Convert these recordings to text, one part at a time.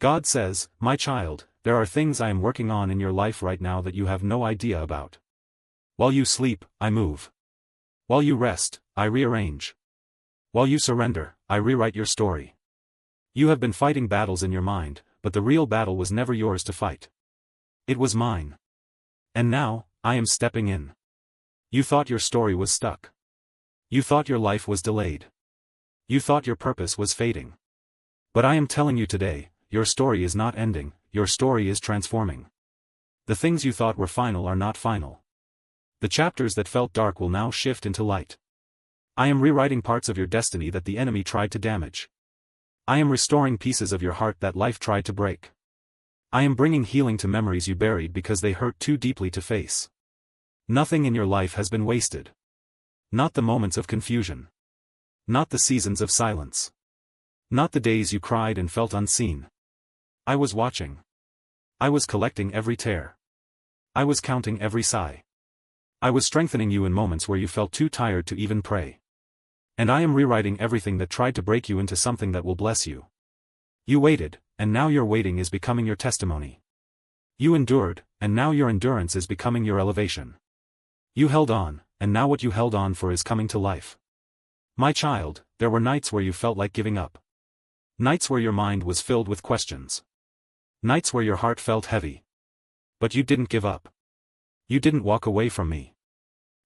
God says, my child, there are things I am working on in your life right now that you have no idea about. While you sleep, I move. While you rest, I rearrange. While you surrender, I rewrite your story. You have been fighting battles in your mind, but the real battle was never yours to fight. It was mine. And now, I am stepping in. You thought your story was stuck. You thought your life was delayed. You thought your purpose was fading. But I am telling you today, your story is not ending, your story is transforming. The things you thought were final are not final. The chapters that felt dark will now shift into light. I am rewriting parts of your destiny that the enemy tried to damage. I am restoring pieces of your heart that life tried to break. I am bringing healing to memories you buried because they hurt too deeply to face. Nothing in your life has been wasted. Not the moments of confusion. Not the seasons of silence. Not the days you cried and felt unseen. I was watching. I was collecting every tear. I was counting every sigh. I was strengthening you in moments where you felt too tired to even pray. And I am rewriting everything that tried to break you into something that will bless you. You waited, and now your waiting is becoming your testimony. You endured, and now your endurance is becoming your elevation. You held on, and now what you held on for is coming to life. My child, there were nights where you felt like giving up. Nights where your mind was filled with questions. Nights where your heart felt heavy. But you didn't give up. You didn't walk away from me.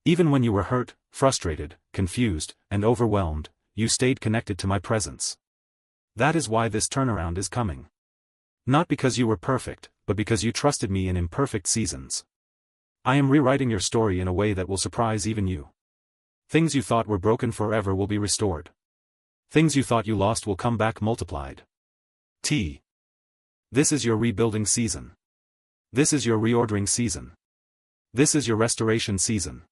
Even when you were hurt, frustrated, confused, and overwhelmed, you stayed connected to my presence. That is why this turnaround is coming. Not because you were perfect, but because you trusted me in imperfect seasons. I am rewriting your story in a way that will surprise even you. Things you thought were broken forever will be restored. Things you thought you lost will come back multiplied. This is your rebuilding season. This is your reordering season. This is your restoration season.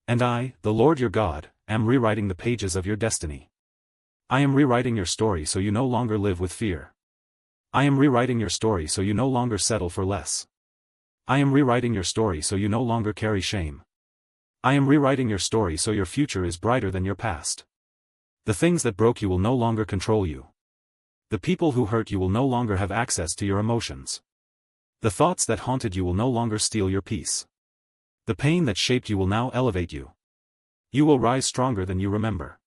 And I, the Lord your God, am rewriting the pages of your destiny. I am rewriting your story so you no longer live with fear. I am rewriting your story so you no longer settle for less. I am rewriting your story so you no longer carry shame. I am rewriting your story so your future is brighter than your past. The things that broke you will no longer control you. The people who hurt you will no longer have access to your emotions. The thoughts that haunted you will no longer steal your peace. The pain that shaped you will now elevate you. You will rise stronger than you remember.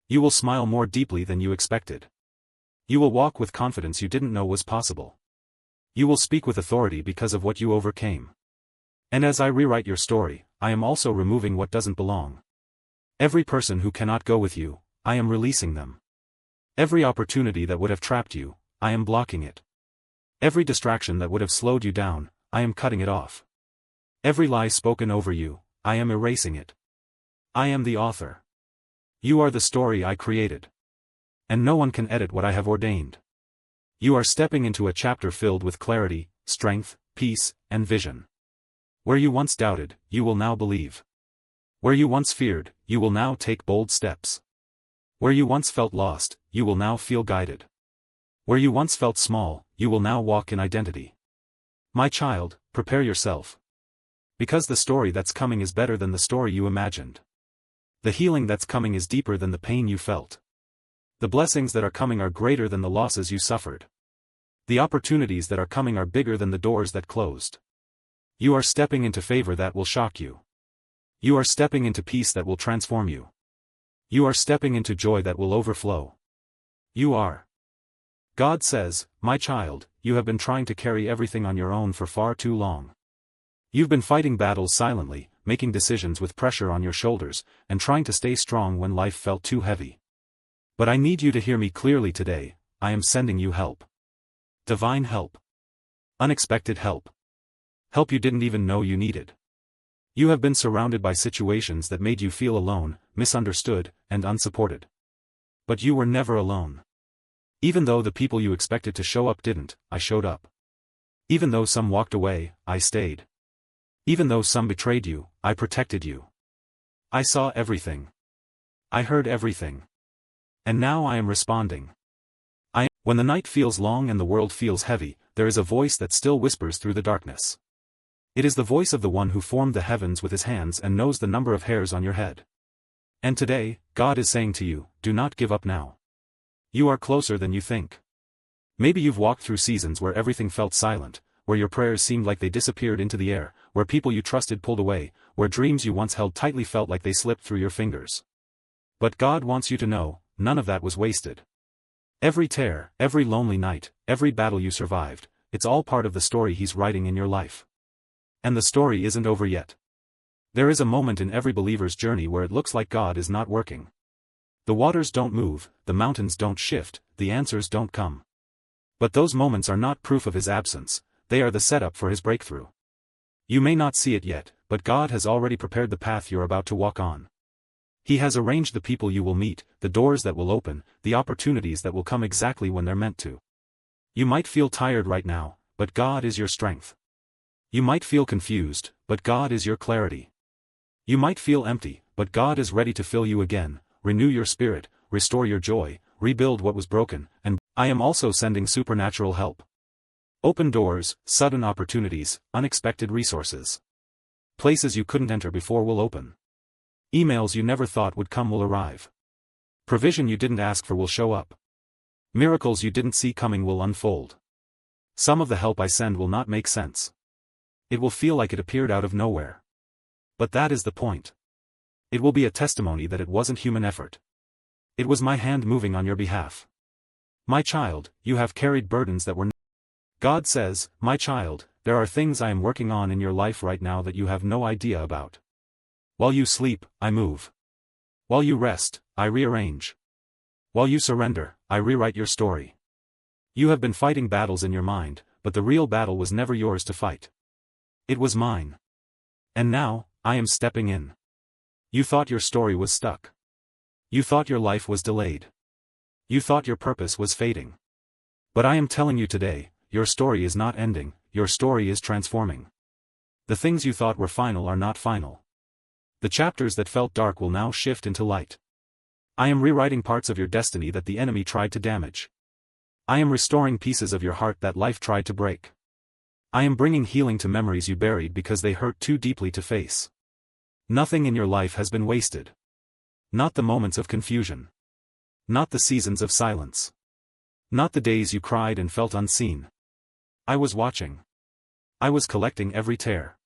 You will smile more deeply than you expected. You will walk with confidence you didn't know was possible. You will speak with authority because of what you overcame. And as I rewrite your story, I am also removing what doesn't belong. Every person who cannot go with you, I am releasing them. Every opportunity that would have trapped you, I am blocking it. Every distraction that would have slowed you down, I am cutting it off. Every lie spoken over you, I am erasing it. I am the author. You are the story I created. And no one can edit what I have ordained. You are stepping into a chapter filled with clarity, strength, peace, and vision. Where you once doubted, you will now believe. Where you once feared, you will now take bold steps. Where you once felt lost, you will now feel guided. Where you once felt small, you will now walk in identity. My child, prepare yourself. Because the story that's coming is better than the story you imagined. The healing that's coming is deeper than the pain you felt. The blessings that are coming are greater than the losses you suffered. The opportunities that are coming are bigger than the doors that closed. You are stepping into favor that will shock you. You are stepping into peace that will transform you. You are stepping into joy that will overflow. You are. God says, my child, you have been trying to carry everything on your own for far too long. You've been fighting battles silently, making decisions with pressure on your shoulders, and trying to stay strong when life felt too heavy. But I need you to hear me clearly today. I am sending you help. Divine help. Unexpected help. Help you didn't even know you needed. You have been surrounded by situations that made you feel alone, misunderstood, and unsupported. But you were never alone. Even though the people you expected to show up didn't, I showed up. Even though some walked away, I stayed. Even though some betrayed you, I protected you. I saw everything. I heard everything. And now I am responding. When the night feels long and the world feels heavy, there is a voice that still whispers through the darkness. It is the voice of the one who formed the heavens with his hands and knows the number of hairs on your head. And today, God is saying to you, do not give up now. You are closer than you think. Maybe you've walked through seasons where everything felt silent, where your prayers seemed like they disappeared into the air, where people you trusted pulled away, where dreams you once held tightly felt like they slipped through your fingers. But God wants you to know, none of that was wasted. Every tear, every lonely night, every battle you survived, it's all part of the story He's writing in your life. And the story isn't over yet. There is a moment in every believer's journey where it looks like God is not working. The waters don't move, the mountains don't shift, the answers don't come. But those moments are not proof of His absence, they are the setup for His breakthrough. You may not see it yet, but God has already prepared the path you're about to walk on. He has arranged the people you will meet, the doors that will open, the opportunities that will come exactly when they're meant to. You might feel tired right now, but God is your strength. You might feel confused, but God is your clarity. You might feel empty, but God is ready to fill you again, renew your spirit, restore your joy, rebuild what was broken, and I am also sending supernatural help. Open doors, sudden opportunities, unexpected resources. Places you couldn't enter before will open. Emails you never thought would come will arrive. Provision you didn't ask for will show up. Miracles you didn't see coming will unfold. Some of the help I send will not make sense. It will feel like it appeared out of nowhere. But that is the point. It will be a testimony that it wasn't human effort. It was my hand moving on your behalf. My child, you have carried burdens that were. God says, my child, there are things I am working on in your life right now that you have no idea about. While you sleep, I move. While you rest, I rearrange. While you surrender, I rewrite your story. You have been fighting battles in your mind, but the real battle was never yours to fight. It was mine. And now, I am stepping in. You thought your story was stuck. You thought your life was delayed. You thought your purpose was fading. But I am telling you today, your story is not ending, your story is transforming. The things you thought were final are not final. The chapters that felt dark will now shift into light. I am rewriting parts of your destiny that the enemy tried to damage. I am restoring pieces of your heart that life tried to break. I am bringing healing to memories you buried because they hurt too deeply to face. Nothing in your life has been wasted. Not the moments of confusion. Not the seasons of silence. Not the days you cried and felt unseen. I was watching. I was collecting every tear.